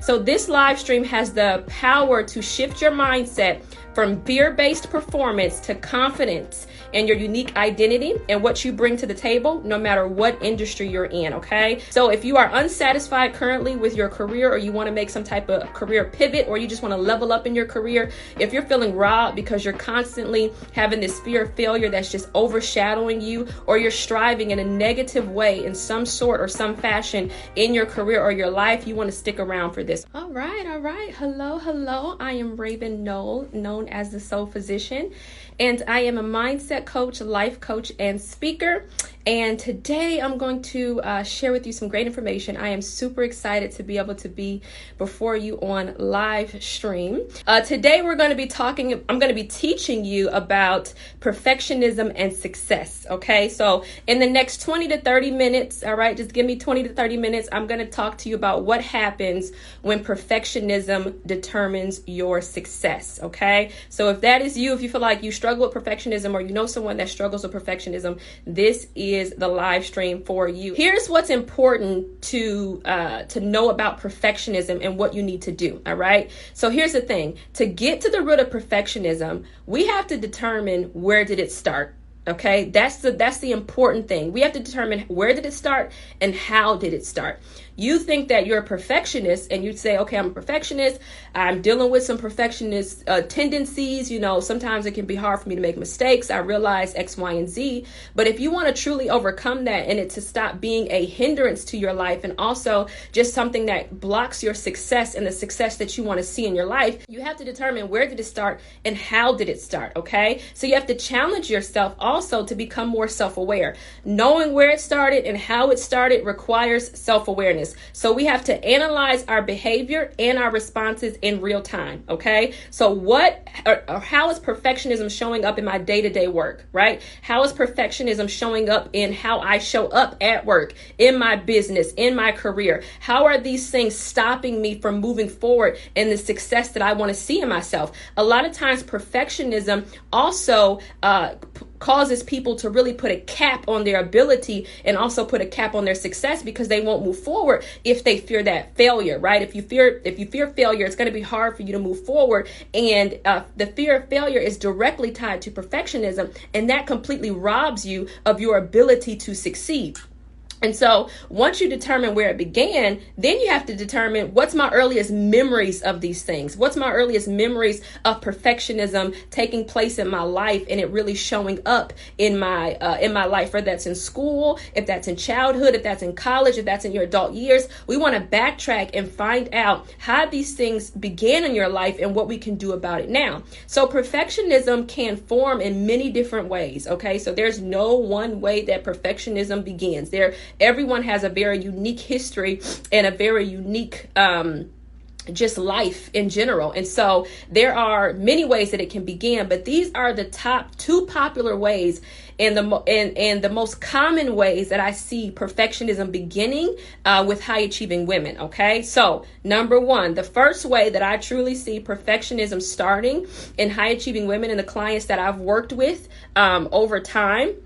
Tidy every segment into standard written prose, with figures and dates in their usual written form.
So this live stream has the power to shift your mindset from fear-based performance to confidence in your unique identity and what you bring to the table, no matter what industry you're in, okay? So if you are unsatisfied currently with your career, or you want to make some type of career pivot, or you just want to level up in your career, if you're feeling robbed because you're constantly having this fear of failure that's just overshadowing you, or you're striving in a negative way in some sort or some fashion in your career or your life, you want to stick around for this. All right. Hello. I am Raven Knoll, known as the Soul Physician, and I am a mindset coach, life coach, and speaker. And today I'm going to share with you some great information. I am super excited to be able to be before you on live stream. Today I'm going to be teaching you about perfectionism and success. Okay, so in the next 20 to 30 minutes, all right, just give me 20 to 30 minutes. I'm going to talk to you about what happens when perfectionism determines your success. Okay, so if that is you, if you feel like you struggle with perfectionism, or you know someone that struggles with perfectionism, this is the live stream for you. Here's what's important to know about perfectionism and what you need to do. All right. So here's the thing: to get to the root of perfectionism, we have to determine where did it start. Okay, that's the important thing. We have to determine where did it start and how did it start. You think that you're a perfectionist and you'd say, okay, I'm a perfectionist. I'm dealing with some perfectionist tendencies. You know, sometimes it can be hard for me to make mistakes. I realize X, Y, and Z. But if you want to truly overcome that and it to stop being a hindrance to your life, and also just something that blocks your success and the success that you want to see in your life, you have to determine where did it start and how did it start. Okay, so you have to challenge yourself also to become more self-aware. Knowing where it started and how it started requires self-awareness. So we have to analyze our behavior and our responses in real time. Okay, so how is perfectionism showing up in my day-to-day work, right? How is perfectionism showing up in how I show up at work, in my business, in my career? How are these things stopping me from moving forward in the success that I want to see in myself? A lot of times perfectionism also causes people to really put a cap on their ability and also put a cap on their success, because they won't move forward if they fear that failure, right? If you fear failure, it's going to be hard for you to move forward. And the fear of failure is directly tied to perfectionism, and that completely robs you of your ability to succeed. And so once you determine where it began, then you have to determine what's my earliest memories of these things. What's my earliest memories of perfectionism taking place in my life, and it really showing up in my life, whether that's in school, if that's in childhood, if that's in college, if that's in your adult years. We want to backtrack and find out how these things began in your life and what we can do about it now. So perfectionism can form in many different ways. Okay, so there's no one way that perfectionism begins. Everyone has a very unique history and a very unique just life in general. And so there are many ways that it can begin, but these are the top two popular ways and the most common ways that I see perfectionism beginning with high achieving women. Okay, so number one, the first way that I truly see perfectionism starting in high achieving women and the clients that I've worked with over time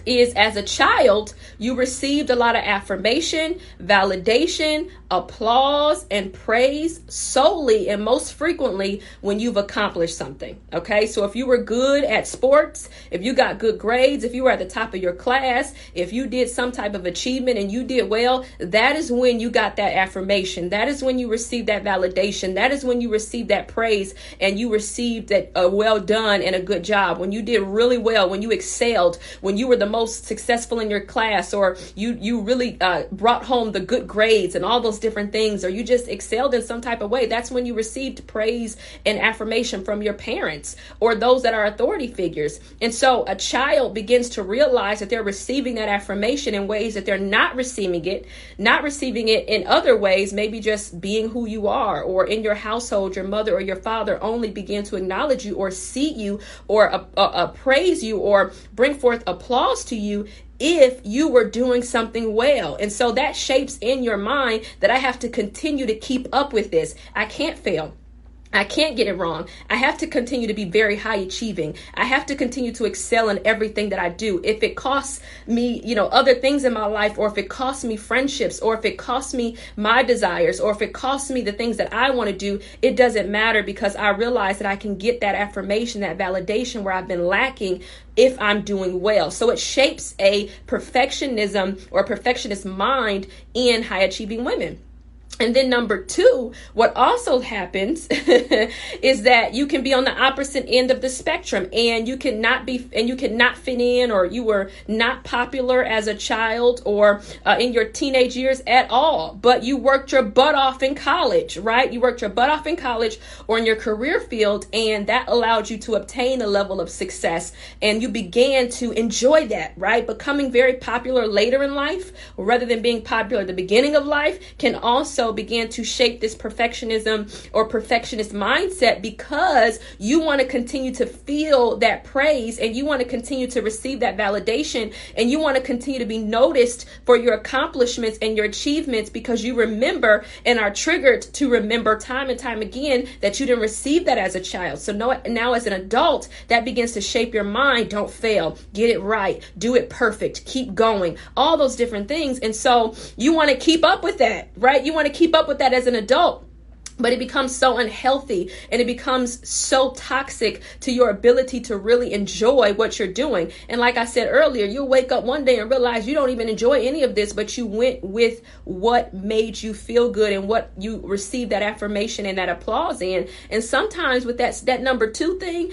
is, as a child, you received a lot of affirmation, validation, applause, and praise solely and most frequently when you've accomplished something. Okay, so if you were good at sports, if you got good grades, if you were at the top of your class, if you did some type of achievement and you did well, that is when you got that affirmation. That is when you received that validation. That is when you received that praise and you received that well done and a good job. When you did really well, when you excelled, when you were the most successful in your class, or you really brought home the good grades and all those different things, or you just excelled in some type of way, that's when you received praise and affirmation from your parents or those that are authority figures. And so a child begins to realize that they're receiving that affirmation in ways that they're not receiving it in other ways, maybe just being who you are, or in your household, your mother or your father only begin to acknowledge you or see you or praise you or bring forth applause to you if you were doing something well. And so that shapes in your mind that I have to continue to keep up with this. I can't fail. I can't get it wrong. I have to continue to be very high achieving. I have to continue to excel in everything that I do. If it costs me, other things in my life, or if it costs me friendships, or if it costs me my desires, or if it costs me the things that I want to do, it doesn't matter, because I realize that I can get that affirmation, that validation where I've been lacking if I'm doing well. So it shapes a perfectionism or perfectionist mind in high achieving women. And then number two, what also happens is that you can be on the opposite end of the spectrum, and you cannot fit in, or you were not popular as a child or in your teenage years at all, but you worked your butt off in college, right? You worked your butt off in college or in your career field, and that allowed you to obtain a level of success, and you began to enjoy that, right? Becoming very popular later in life, rather than being popular at the beginning of life, can also began to shape this perfectionism or perfectionist mindset, because you want to continue to feel that praise, and you want to continue to receive that validation, and you want to continue to be noticed for your accomplishments and your achievements, because you remember and are triggered to remember time and time again that you didn't receive that as a child. So now as an adult, that begins to shape your mind. Don't fail, get it right, do it perfect, keep going, all those different things. And so you want to keep up with that, right? You want to keep up with that as an adult. But it becomes so unhealthy, and it becomes so toxic to your ability to really enjoy what you're doing. And like I said earlier, you'll wake up one day and realize you don't even enjoy any of this, but you went with what made you feel good and what you received that affirmation and that applause in. And sometimes with that number two thing,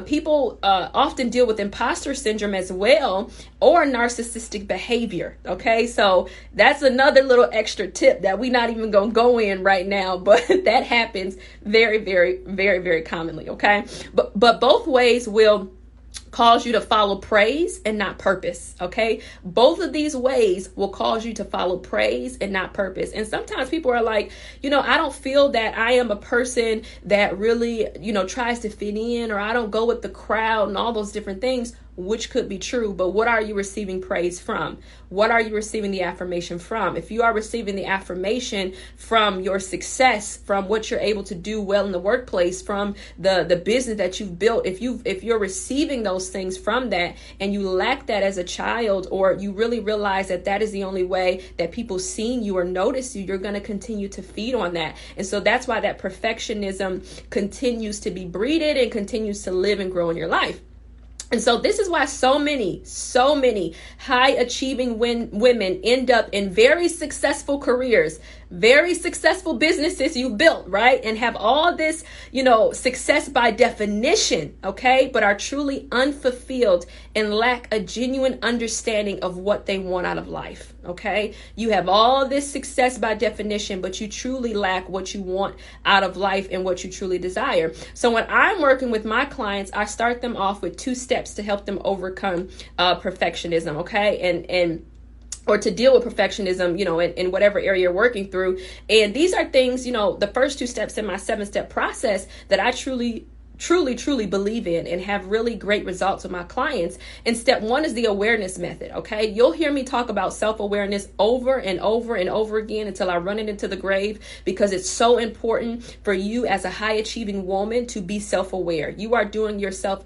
people often deal with imposter syndrome as well, or narcissistic behavior. Okay, so that's another little extra tip that we're not even gonna go in right now, but that happens very, very, very, very commonly. Okay, but both ways will cause you to follow praise and not purpose. Okay, both of these ways will cause you to follow praise and not purpose. And sometimes people are like, I don't feel that I am a person that really, tries to fit in, or I don't go with the crowd and all those different things, which could be true. But what are you receiving praise from? What are you receiving the affirmation from? If you are receiving the affirmation from your success, from what you're able to do well in the workplace, from the business that you've built, if you're receiving those things from that, and you lack that as a child, or you really realize that is the only way that people see you or notice you, you're going to continue to feed on that. And so that's why that perfectionism continues to be breeded and continues to live and grow in your life. And so this is why so many high achieving women end up in very successful careers, very successful businesses you've built, right? And have all this, success by definition, okay? But are truly unfulfilled and lack a genuine understanding of what they want out of life, okay? You have all this success by definition, but you truly lack what you want out of life and what you truly desire. So when I'm working with my clients, I start them off with 2 steps to help them overcome perfectionism, okay? Or to deal with perfectionism, in whatever area you're working through. And these are things, the first 2 steps in my 7-step process that I truly believe in and have really great results with my clients. And step 1 is the awareness method. Okay. You'll hear me talk about self-awareness over and over and over again until I run it into the grave, because it's so important for you as a high achieving woman to be self-aware. You are doing yourself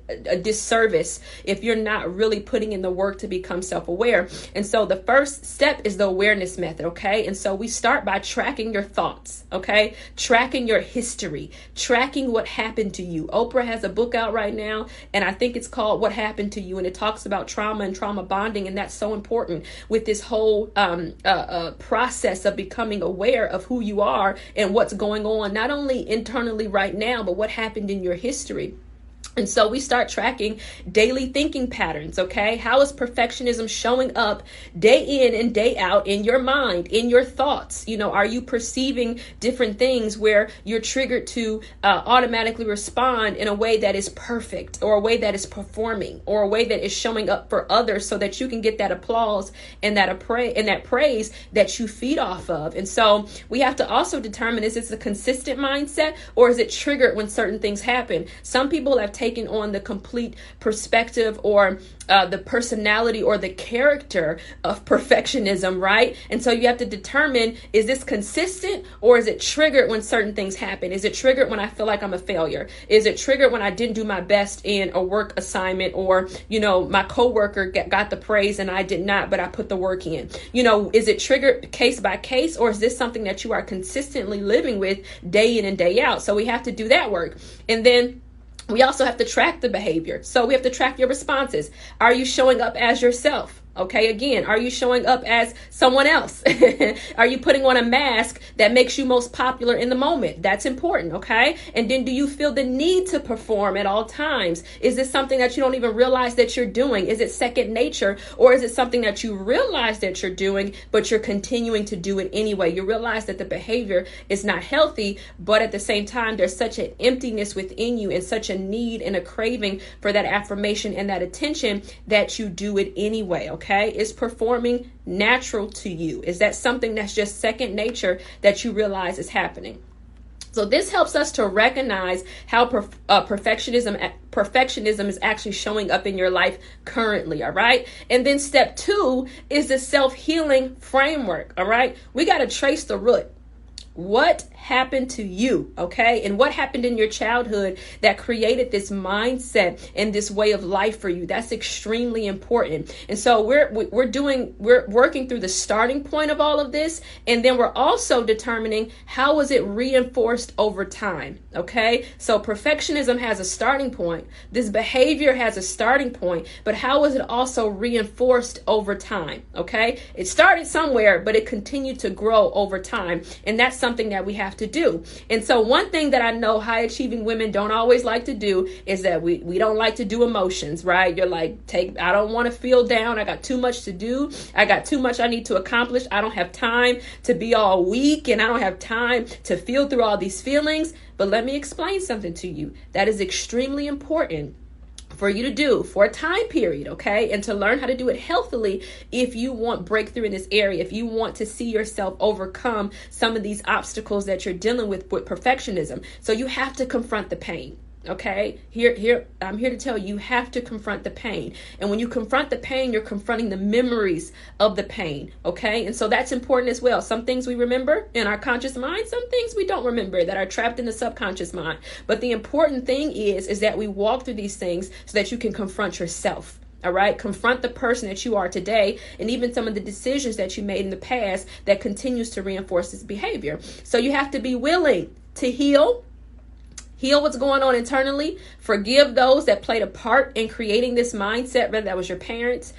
a disservice if you're not really putting in the work to become self-aware. And so the first step is the awareness method. Okay. And so we start by tracking your thoughts. Okay. Tracking your history, tracking what happened to you. Oprah has a book out right now, and I think it's called What Happened to You. And it talks about trauma and trauma bonding. And that's so important with this whole process of becoming aware of who you are and what's going on, not only internally right now, but what happened in your history. And so we start tracking daily thinking patterns, okay? How is perfectionism showing up day in and day out in your mind, in your thoughts? Are you perceiving different things where you're triggered to automatically respond in a way that is perfect, or a way that is performing, or a way that is showing up for others so that you can get that applause and that praise that you feed off of? And so we have to also determine, is this a consistent mindset, or is it triggered when certain things happen? Some people have taking on the complete perspective or the personality or the character of perfectionism, right? And so you have to determine, is this consistent or is it triggered when certain things happen? Is it triggered when I feel like I'm a failure? Is it triggered when I didn't do my best in a work assignment, or, my coworker got the praise and I did not, but I put the work in? Is it triggered case by case, or is this something that you are consistently living with day in and day out? So we have to do that work. And then we also have to track the behavior. So we have to track your responses. Are you showing up as yourself? Okay, again, are you showing up as someone else? Are you putting on a mask that makes you most popular in the moment? That's important, okay? And then do you feel the need to perform at all times? Is this something that you don't even realize that you're doing? Is it second nature, or is it something that you realize that you're doing, but you're continuing to do it anyway? You realize that the behavior is not healthy, but at the same time, there's such an emptiness within you and such a need and a craving for that affirmation and that attention that you do it anyway, okay? Is performing natural to you? Is that something that's just second nature that you realize is happening? So this helps us to recognize how perfectionism is actually showing up in your life currently, all right? And then step 2 is the self-healing framework, all right? We got to trace the root. What happened to you, okay? And what happened in your childhood that created this mindset and this way of life for you? That's extremely important. And so we're working through the starting point of all of this, and then we're also determining how was it reinforced over time, okay? So perfectionism has a starting point. This behavior has a starting point, but how was it also reinforced over time, okay? It started somewhere, but it continued to grow over time, and that's something that we have to do. And so one thing that I know high achieving women don't always like to do is that we don't like to do emotions, right? You're like, I don't want to feel down. I got too much to do. I got too much I need to accomplish. I don't have time to be all weak, and I don't have time to feel through all these feelings. But let me explain something to you that is extremely important for you to do for a time period, okay? And to learn how to do it healthily if you want breakthrough in this area, if you want to see yourself overcome some of these obstacles that you're dealing with perfectionism. So you have to confront the pain. Okay, I'm here to tell you have to confront the pain. And when you confront the pain, you're confronting the memories of the pain. Okay, and so that's important as well. Some things we remember in our conscious mind, some things we don't remember that are trapped in the subconscious mind. But the important thing is that we walk through these things so that you can confront yourself. All right, confront the person that you are today, and even some of the decisions that you made in the past that continues to reinforce this behavior. So you have to be willing to heal what's going on internally, forgive those that played a part in creating this mindset, whether that was your parents,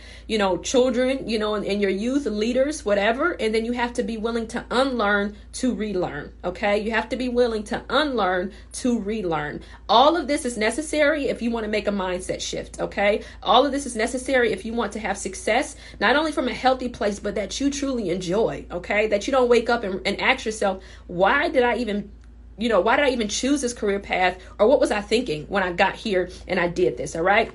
children, and your youth, leaders, whatever. And then you have to be willing to unlearn to relearn, okay? You have to be willing to unlearn to relearn. All of this is necessary if you want to make a mindset shift, okay? All of this is necessary if you want to have success, not only from a healthy place, but that you truly enjoy, okay? That you don't wake up and ask yourself, why did I even choose this career path, or what was I thinking when I got here and I did this, all right?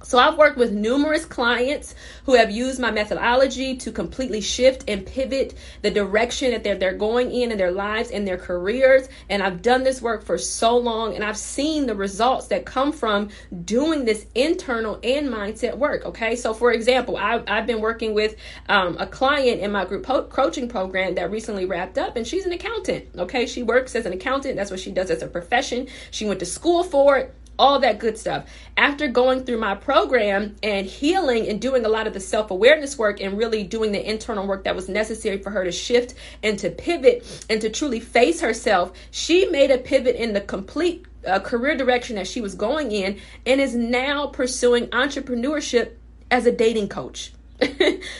So I've worked with numerous clients who have used my methodology to completely shift and pivot the direction that they're going in their lives and their careers. And I've done this work for so long, and I've seen the results that come from doing this internal and mindset work. Okay. So for example, I've been working with a client in my group coaching program that recently wrapped up, and she's an accountant. Okay. She works as an accountant. That's what she does as a profession. She went to school for it. All that good stuff. After going through my program and healing and doing a lot of the self-awareness work and really doing the internal work that was necessary for her to shift and to pivot and to truly face herself, she made a pivot in the complete career direction that she was going in, and is now pursuing entrepreneurship as a dating coach.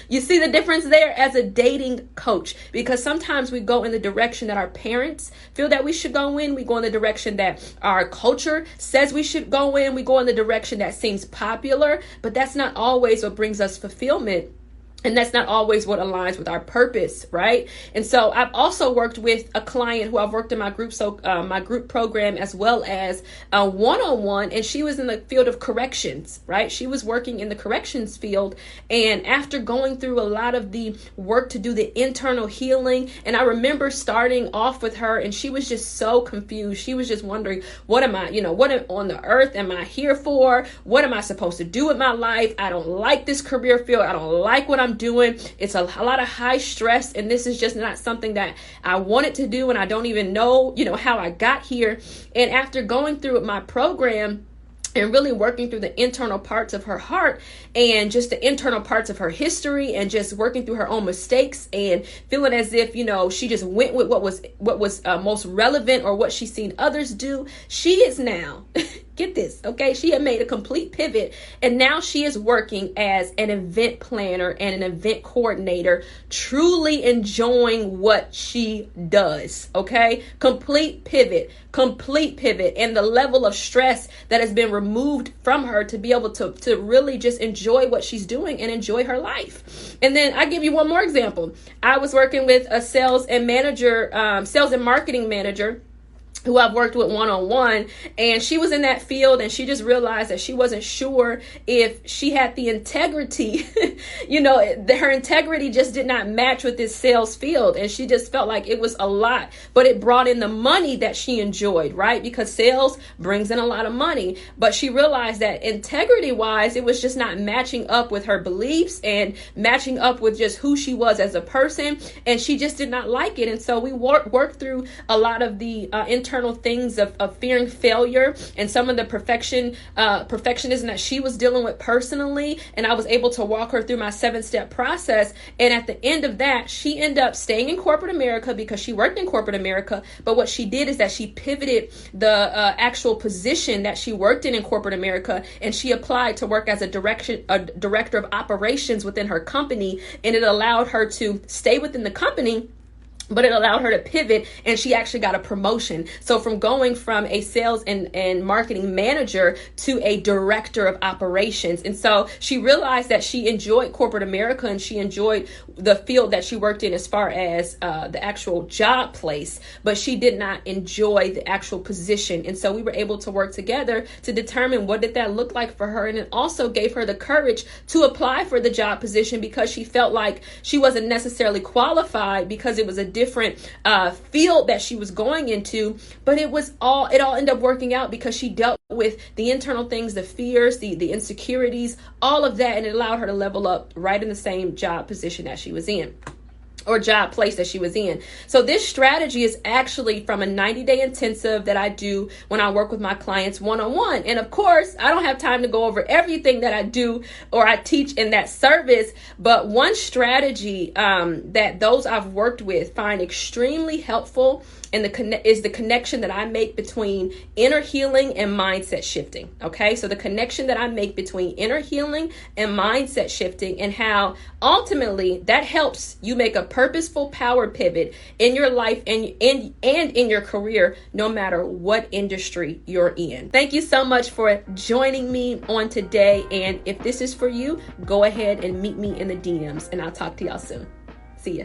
You see the difference there? As a dating coach, because sometimes we go in the direction that our parents feel that we should go in. We go in the direction that our culture says we should go in. We go in the direction that seems popular, but that's not always what brings us fulfillment And that's not always what aligns with our purpose, right? And so I've also worked with a client who I've worked in my group, my group program, as well as one-on-one, and she was in the field of corrections, right? She was working in the corrections field, and after going through a lot of the work to do the internal healing, and I remember starting off with her, and she was just so confused. She was just wondering, what am I, what on the earth am I here for? What am I supposed to do with my life? I don't like this career field. I don't like what I'm doing. It's a lot of high stress, and this is just not something that I wanted to do, and I don't even know, how I got here. And after going through my program and really working through the internal parts of her heart and just the internal parts of her history and just working through her own mistakes and feeling as if, she just went with what was most relevant or what she's seen others do, she is now get this, okay? She had made a complete pivot, and now she is working as an event planner and an event coordinator, truly enjoying what she does, okay? Complete pivot, and the level of stress that has been removed from her to be able to really just enjoy what she's doing and enjoy her life. And then I give you one more example. I was working with a sales and marketing manager who I've worked with one-on-one, and she was in that field, and she just realized that she wasn't sure if she had the integrity, her integrity just did not match with this sales field, and she just felt like it was a lot, but it brought in the money that she enjoyed, right? Because sales brings in a lot of money, but she realized that integrity-wise, it was just not matching up with her beliefs and matching up with just who she was as a person, and she just did not like it. And so we worked through a lot of the internal things of fearing failure and some of the perfectionism that she was dealing with personally. And I was able to walk her through my 7-step process. And at the end of that, she ended up staying in corporate America because she worked in corporate America. But what she did is that she pivoted the actual position that she worked in corporate America, and she applied to work as a director of operations within her company. And it allowed her to stay within the company, but it allowed her to pivot, and she actually got a promotion. So from going from a sales and marketing manager to a director of operations. And so she realized that she enjoyed corporate America, and she enjoyed the field that she worked in as far as the actual job place, but she did not enjoy the actual position. And so we were able to work together to determine what did that look like for her. And it also gave her the courage to apply for the job position because she felt like she wasn't necessarily qualified because it was a different field that she was going into, but it all ended up working out because she dealt with the internal things, the fears, the insecurities, all of that, and it allowed her to level up right in the same job position that she was in, or job place that she was in. So this strategy is actually from a 90-day intensive that I do when I work with my clients one-on-one. And of course, I don't have time to go over everything that I do or I teach in that service, but one strategy that those I've worked with find extremely helpful and is the connection that I make between inner healing and mindset shifting. Okay, so the connection that I make between inner healing and mindset shifting, and how ultimately that helps you make a purposeful power pivot in your life and in your career, no matter what industry you're in. Thank you so much for joining me on today. And if this is for you, go ahead and meet me in the DMs, and I'll talk to y'all soon. See ya.